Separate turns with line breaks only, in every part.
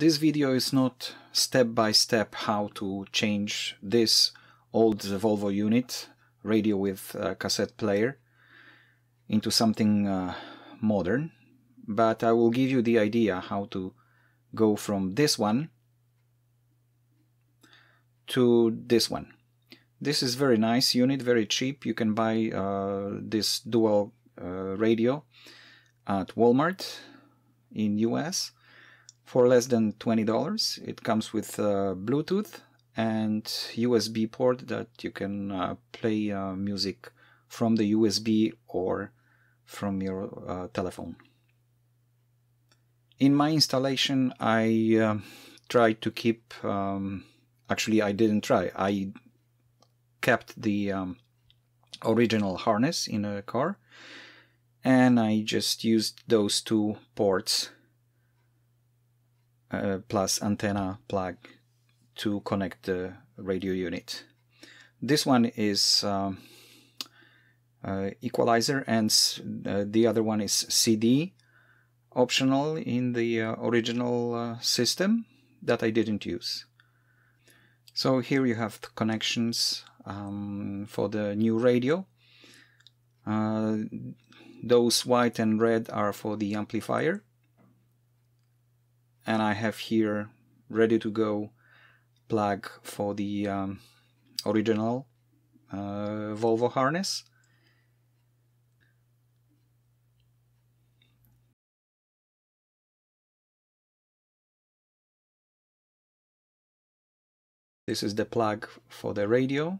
This video is not step by step how to change this old Volvo unit, radio with cassette player, into something modern, but I will give you the idea how to go from this one to this one. This is very nice unit, very cheap. You can buy this dual radio at Walmart in US for less than $20. It comes with Bluetooth and USB port that you can play music from the USB or from your telephone. In my installation I tried to keep, actually I didn't try, I kept the original harness in a car, and I just used those two ports plus antenna plug to connect the radio unit. This one is equalizer, and the other one is CD, optional in the original system that I didn't use. So here you have the connections for the new radio. Those white and red are for the amplifier, and I have here ready to go plug for the original Volvo harness. This is the plug for the radio,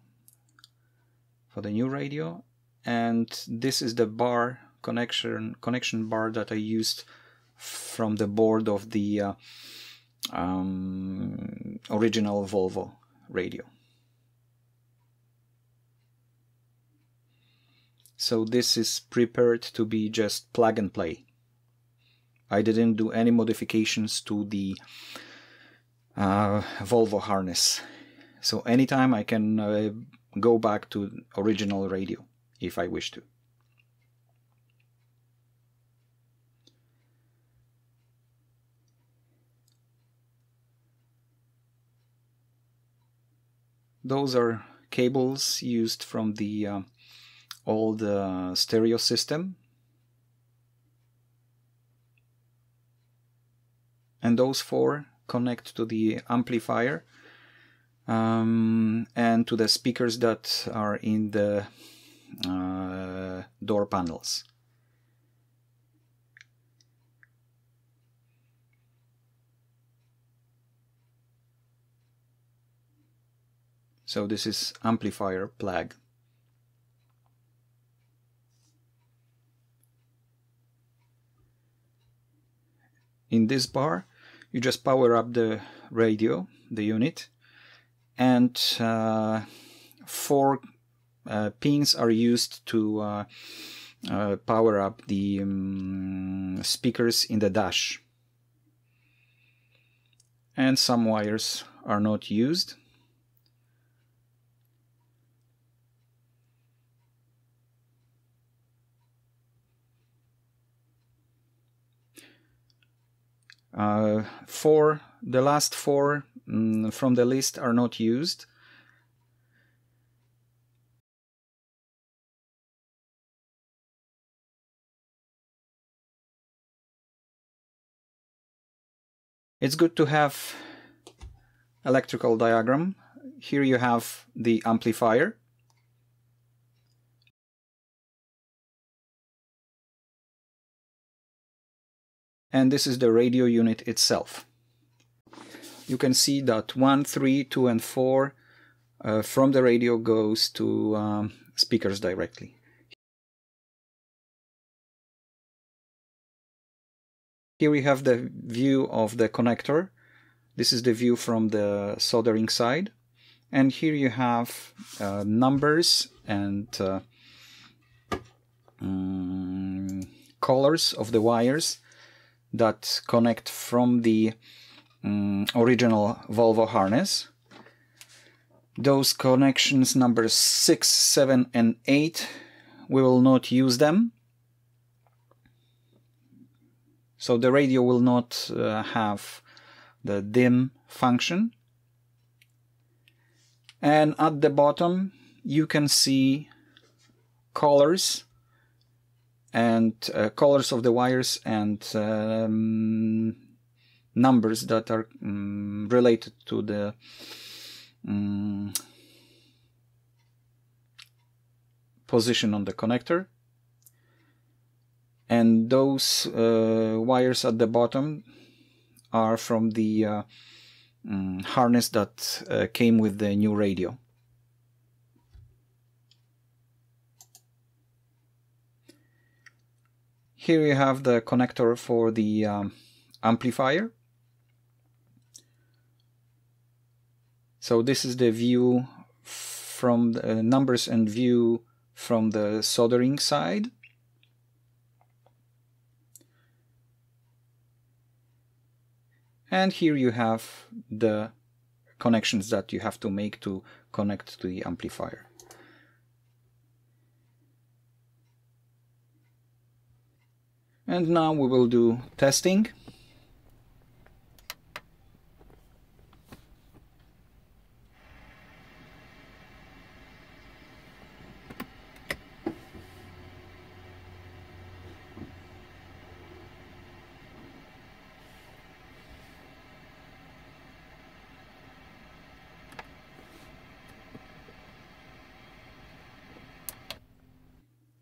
for the new radio, and this is the bar connection bar that I used from the board of the original Volvo radio. So this is prepared to be just plug and play. I didn't do any modifications to the Volvo harness. So anytime I can go back to original radio if I wish to. Those are cables used from the old stereo system. And those four connect to the amplifier and to the speakers that are in the door panels. So this is amplifier plug. In this bar you just power up the radio, the unit, and four pins are used to power up the speakers in the dash. And some wires are not used. The last four from the list are not used. It's good to have electrical diagram. Here you have the amplifier. And this is the radio unit itself. You can see that 1, 3, 2 and 4 from the radio goes to speakers directly. Here we have the view of the connector. This is the view from the soldering side. And here you have numbers and colors of the wires that connect from the original Volvo harness. Those connections numbers 6, 7 and 8, we will not use them. So the radio will not have the dim function. And at the bottom you can see colors and colors of the wires and numbers that are related to the position on the connector. And those wires at the bottom are from the harness that came with the new radio. Here you have the connector for the amplifier. So this is the view from the numbers and view from the soldering side. And here you have the connections that you have to make to connect to the amplifier. And now we will do testing.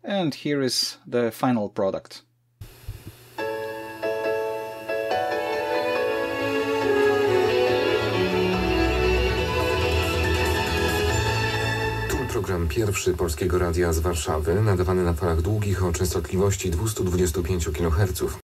And here is the final product.
Program pierwszy Polskiego Radia z Warszawy, nadawany na falach długich o częstotliwości 225 kHz.